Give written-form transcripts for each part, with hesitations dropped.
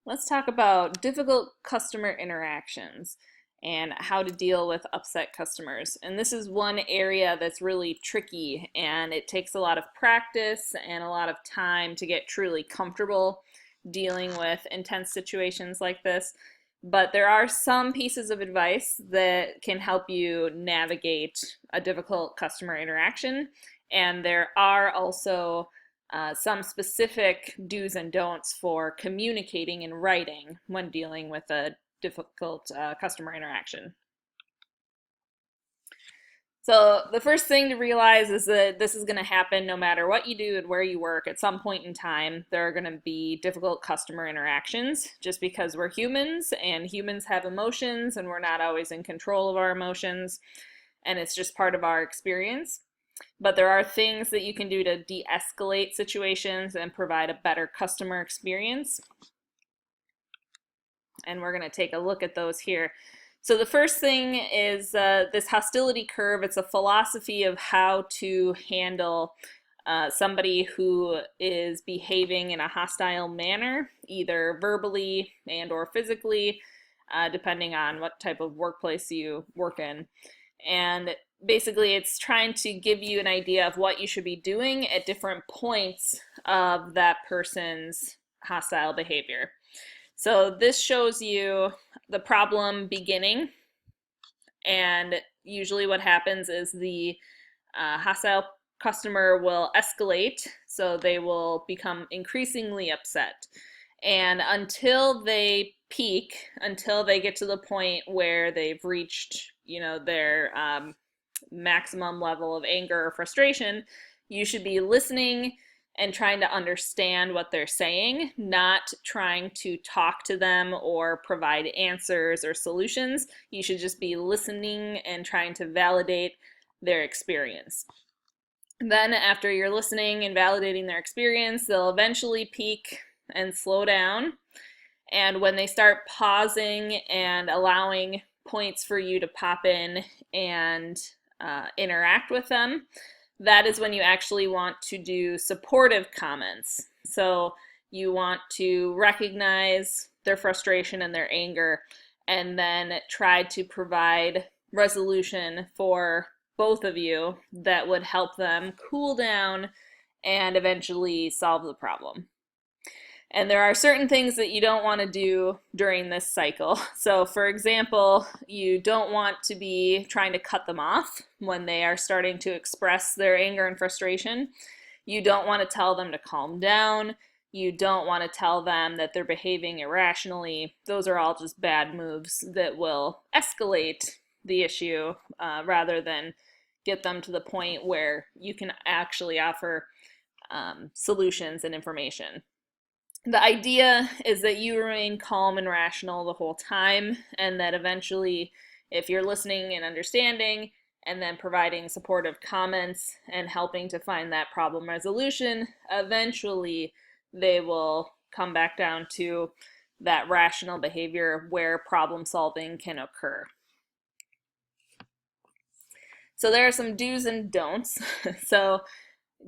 Let's talk about difficult customer interactions and how to deal with upset customers. And this is one area that's really tricky, and it takes a lot of practice and a lot of time to get truly comfortable dealing with intense situations like this. But there are some pieces of advice that can help you navigate a difficult customer interaction, and there are also some specific do's and don'ts for communicating and writing when dealing with a difficult customer interaction. So the first thing to realize is that this is going to happen no matter what you do and where you work. At some point in time, there are going to be difficult customer interactions just because we're humans and humans have emotions and we're not always in control of our emotions, and it's just part of our experience. But there are things that you can do to de-escalate situations and provide a better customer experience. And we're going to take a look at those here. So the first thing is this hostility curve. It's a philosophy of how to handle somebody who is behaving in a hostile manner, either verbally and or physically, depending on what type of workplace you work in. And basically it's trying to give you an idea of what you should be doing at different points of that person's hostile behavior. So this shows you the problem beginning, and usually what happens is the hostile customer will escalate, so they will become increasingly upset. And until they peak, until they get to the point where they've reached, their maximum level of anger or frustration, you should be listening and trying to understand what they're saying, not trying to talk to them or provide answers or solutions. You should just be listening and trying to validate their experience. Then after you're listening and validating their experience, they'll eventually peak and slow down. And when they start pausing and allowing points for you to pop in and interact with them, that is when you actually want to do supportive comments. So you want to recognize their frustration and their anger and then try to provide resolution for both of you that would help them cool down and eventually solve the problem. And there are certain things that you don't want to do during this cycle. So for example, you don't want to be trying to cut them off when they are starting to express their anger and frustration. You don't want to tell them to calm down. You don't want to tell them that they're behaving irrationally. Those are all just bad moves that will escalate the issue rather than get them to the point where you can actually offer solutions and information. The idea is that you remain calm and rational the whole time, and that eventually, if you're listening and understanding, and then providing supportive comments and helping to find that problem resolution, eventually they will come back down to that rational behavior where problem solving can occur. So there are some do's and don'ts. So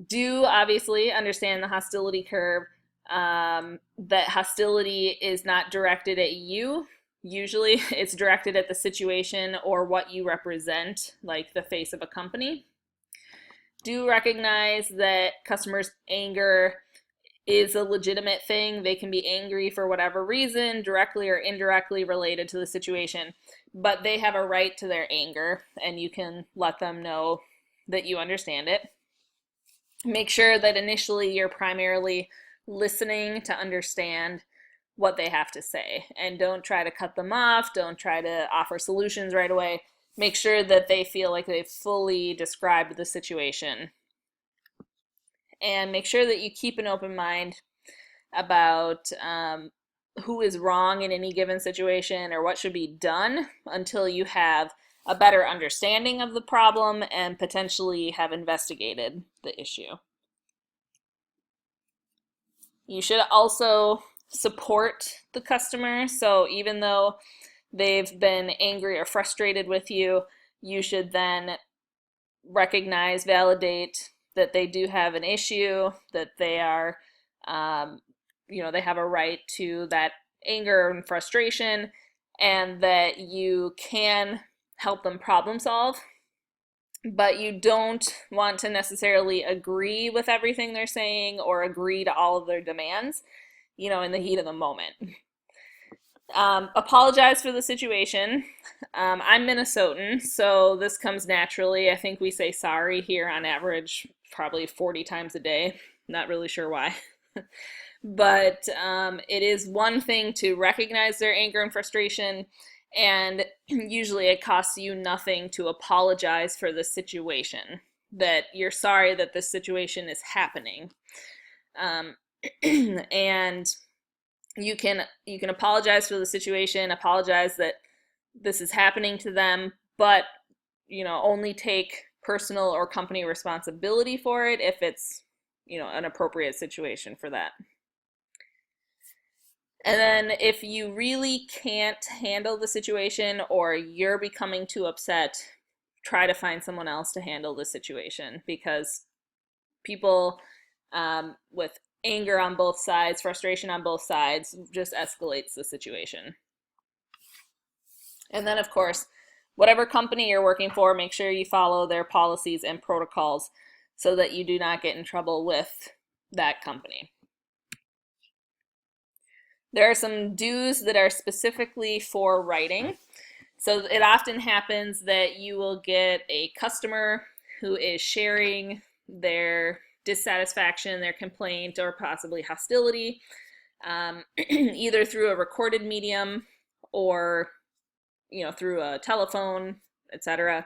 do obviously understand the hostility curve. That hostility is not directed at you. Usually it's directed at the situation or what you represent, like the face of a company. Do recognize that customers' anger is a legitimate thing. They can be angry for whatever reason, directly or indirectly related to the situation, but they have a right to their anger, and you can let them know that you understand it. Make sure that initially you're primarily listening to understand what they have to say, and don't try to cut them off. Don't try to offer solutions right away. Make sure that they feel like they've fully described the situation, and make sure that you keep an open mind about who is wrong in any given situation or what should be done until you have a better understanding of the problem and potentially have investigated the issue. You should also support the customer. So even though they've been angry or frustrated with you, you should then recognize, validate that they do have an issue, that they are, they have a right to that anger and frustration, and that you can help them problem solve, but you don't want to necessarily agree with everything they're saying or agree to all of their demands, in the heat of the moment. Apologize for the situation. I'm Minnesotan, so this comes naturally. I think we say sorry here on average probably 40 times a day. Not really sure why. But it is one thing to recognize their anger and frustration, and usually it costs you nothing to apologize for the situation, that you're sorry that this situation is happening. And you can apologize for the situation, apologize that this is happening to them, but only take personal or company responsibility for it if it's an appropriate situation for that. And then if you really can't handle the situation or you're becoming too upset, try to find someone else to handle the situation, because people with anger on both sides, frustration on both sides, just escalates the situation. And then, of course, whatever company you're working for, make sure you follow their policies and protocols so that you do not get in trouble with that company. There are some do's that are specifically for writing. So it often happens that you will get a customer who is sharing their dissatisfaction, their complaint, or possibly hostility, either through a recorded medium or through a telephone, etc.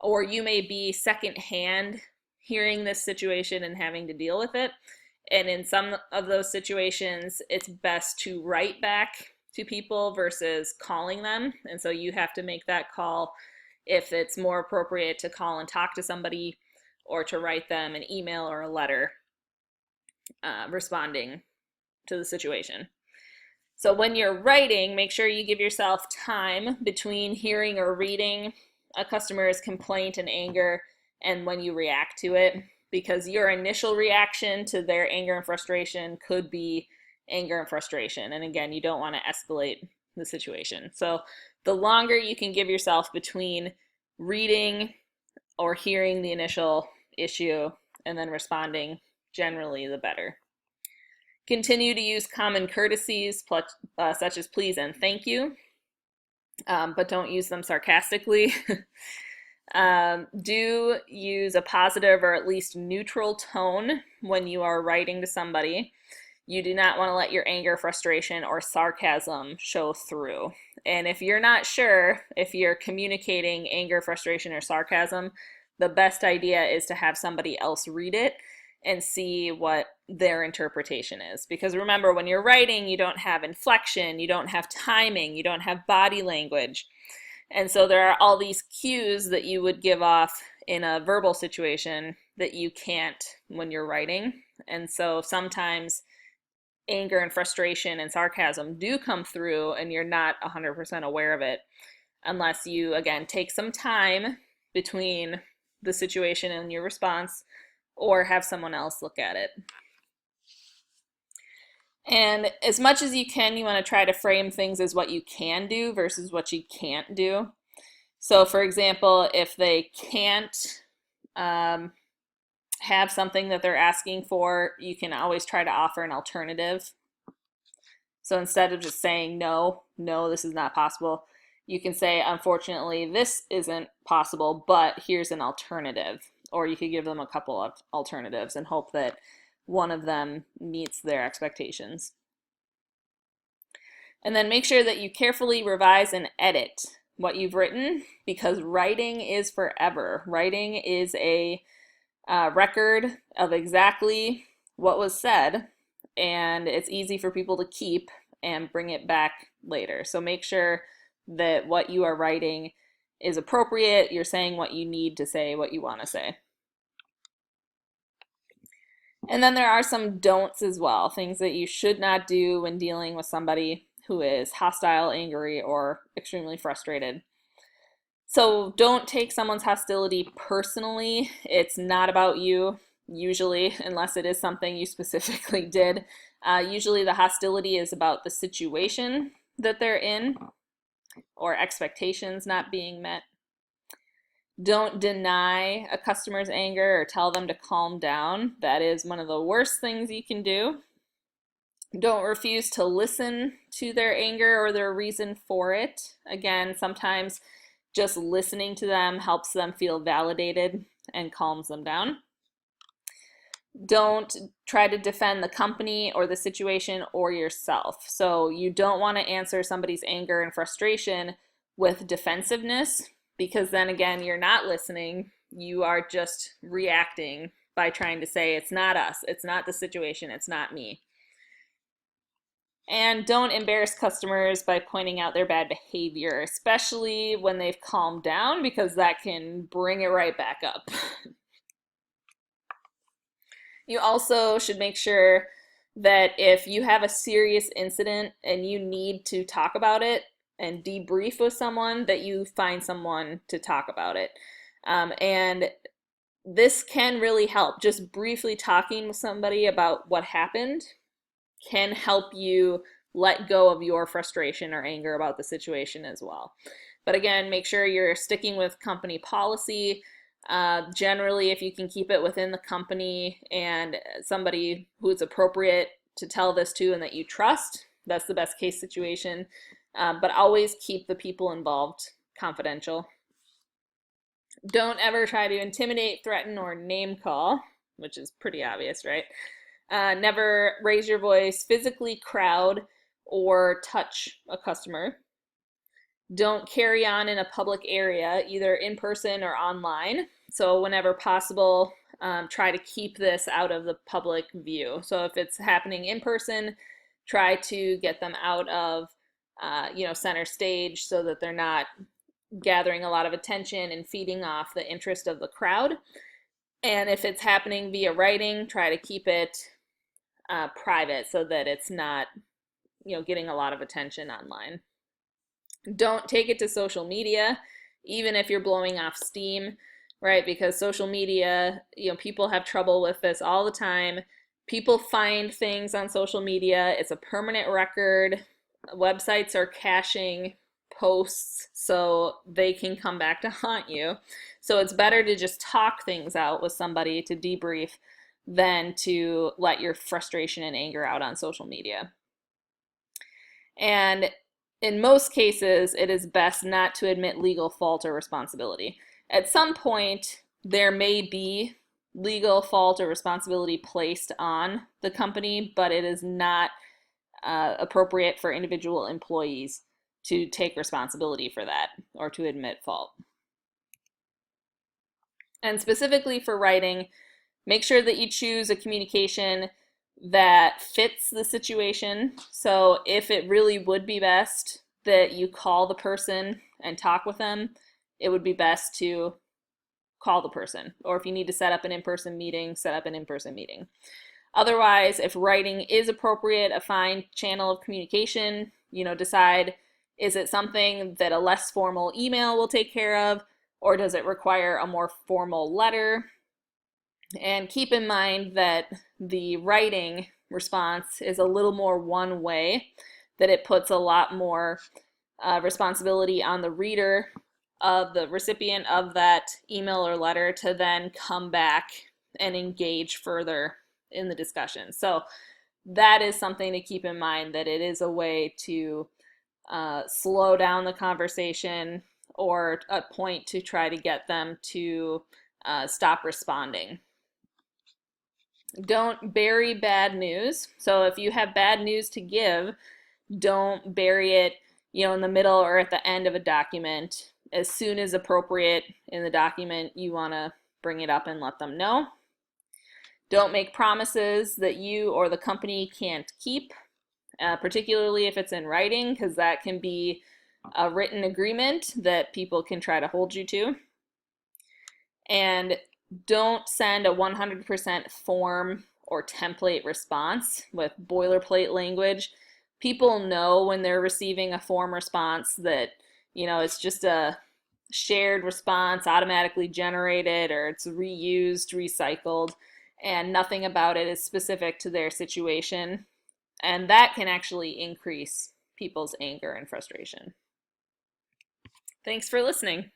Or you may be secondhand hearing this situation and having to deal with it. And in some of those situations, it's best to write back to people versus calling them. And so you have to make that call if it's more appropriate to call and talk to somebody, or to write them an email or a letter responding to the situation. So when you're writing, make sure you give yourself time between hearing or reading a customer's complaint and anger and when you react to it, because your initial reaction to their anger and frustration could be anger and frustration. And again, you don't want to escalate the situation. So the longer you can give yourself between reading or hearing the initial issue and then responding, generally the better. Continue to use common courtesies such as please and thank you, but don't use them sarcastically. Do use a positive or at least neutral tone when you are writing to somebody. You do not want to let your anger, frustration, or sarcasm show through. And if you're not sure if you're communicating anger, frustration, or sarcasm, the best idea is to have somebody else read it and see what their interpretation is. Because remember, when you're writing, you don't have inflection, you don't have timing, you don't have body language. And so there are all these cues that you would give off in a verbal situation that you can't when you're writing. And so sometimes anger and frustration and sarcasm do come through and you're not 100% aware of it, unless you, again, take some time between the situation and your response, or have someone else look at it. And as much as you can, you want to try to frame things as what you can do versus what you can't do. So for example, if they can't have something that they're asking for, you can always try to offer an alternative. So instead of just saying no, this is not possible, you can say, unfortunately, this isn't possible, but here's an alternative. Or you could give them a couple of alternatives and hope that one of them meets their expectations. And then make sure that you carefully revise and edit what you've written, because writing is forever. Writing is a record of exactly what was said, and it's easy for people to keep and bring it back later. So make sure that what you are writing is appropriate. You're saying what you need to say, what you want to say. And then there are some don'ts as well, things that you should not do when dealing with somebody who is hostile, angry, or extremely frustrated. So don't take someone's hostility personally. It's not about you, usually, unless it is something you specifically did. Usually the hostility is about the situation that they're in or expectations not being met. Don't deny a customer's anger or tell them to calm down. That is one of the worst things you can do. Don't refuse to listen to their anger or their reason for it. Again, sometimes just listening to them helps them feel validated and calms them down. Don't try to defend the company or the situation or yourself. So you don't want to answer somebody's anger and frustration with defensiveness, because then again, you're not listening. You are just reacting by trying to say, it's not us, it's not the situation, it's not me. And don't embarrass customers by pointing out their bad behavior, especially when they've calmed down, because that can bring it right back up. You also should make sure that if you have a serious incident and you need to talk about it and debrief with someone, that you find someone to talk about it. And this can really help. Just briefly talking with somebody about what happened can help you let go of your frustration or anger about the situation as well. But again, make sure you're sticking with company policy. Generally, if you can keep it within the company and somebody who it's appropriate to tell this to and that you trust, that's the best case situation. But always keep the people involved confidential. Don't ever try to intimidate, threaten, or name call, which is pretty obvious, right? Never raise your voice, physically crowd, or touch a customer. Don't carry on in a public area, either in person or online. So whenever possible, try to keep this out of the public view. So if it's happening in person, try to get them out of center stage so that they're not gathering a lot of attention and feeding off the interest of the crowd. And if it's happening via writing, try to keep it private so that it's not getting a lot of attention online. Don't take it to social media, even if you're blowing off steam, right? Because social media, people have trouble with this all the time. People find things on social media. It's a permanent record. Websites are caching posts so they can come back to haunt you. So it's better to just talk things out with somebody to debrief than to let your frustration and anger out on social media. And in most cases, it is best not to admit legal fault or responsibility. At some point, there may be legal fault or responsibility placed on the company, but it is not appropriate for individual employees to take responsibility for that or to admit fault. And specifically for writing, make sure that you choose a communication that fits the situation. So if it really would be best that you call the person and talk with them, it would be best to call the person. Or if you need to set up an in-person meeting, set up an in-person meeting. Otherwise, if writing is appropriate, a fine channel of communication, decide, is it something that a less formal email will take care of, or does it require a more formal letter? And keep in mind that the writing response is a little more one way, that it puts a lot more responsibility on the reader of the recipient of that email or letter to then come back and engage further in the discussion. So that is something to keep in mind, that it is a way to slow down the conversation or a point to try to get them to stop responding. Don't bury bad news. So if you have bad news to give, don't bury it, in the middle or at the end of a document. As soon as appropriate in the document, you want to bring it up and let them know. Don't make promises that you or the company can't keep, particularly if it's in writing, because that can be a written agreement that people can try to hold you to. And don't send a 100% form or template response with boilerplate language. People know when they're receiving a form response that, it's just a shared response automatically generated, or it's reused, recycled, and nothing about it is specific to their situation. And that can actually increase people's anger and frustration. Thanks for listening.